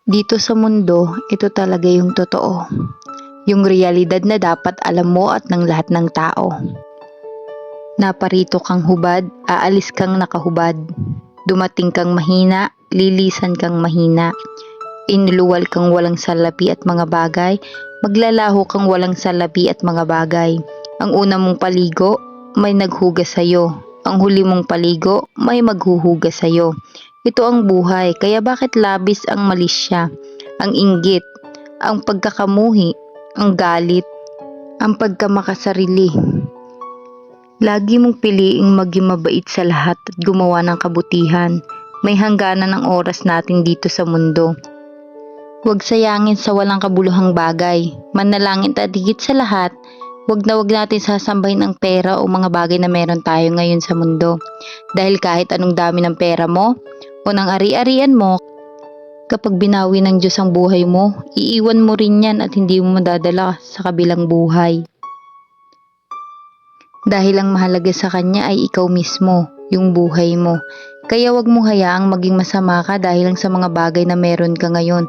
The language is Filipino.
Dito sa mundo, ito talaga yung totoo. Yung realidad na dapat alam mo at ng lahat ng tao. Naparito kang hubad, aalis kang nakahubad. Dumating kang mahina, lilisan kang mahina. Inuluwal kang walang salapi at mga bagay, maglalaho kang walang salapi at mga bagay. Ang una mong paligo, may naghugas sa'yo. Ang huli mong paligo, may maghuhugas sa'yo. Ito ang buhay, kaya bakit labis ang malisya, ang inggit, ang pagkakamuhi, ang galit, ang pagkamakasarili. Lagi mong piliing maging mabait sa lahat at gumawa ng kabutihan. May hangganan ng oras natin dito sa mundo. Huwag sayangin sa walang kabuluhang bagay. Manalangin at higit sa lahat, wag natin sasambahin ang pera o mga bagay na meron tayo ngayon sa mundo. Dahil kahit anong dami ng pera mo o ng ari-arian mo, kapag binawi ng Diyos ang buhay mo, iiwan mo rin yan at hindi mo madadala sa kabilang buhay. Dahil ang mahalaga sa Kanya ay ikaw mismo, yung buhay mo. Kaya wag mo hayaang maging masama ka dahil lang sa mga bagay na meron ka ngayon.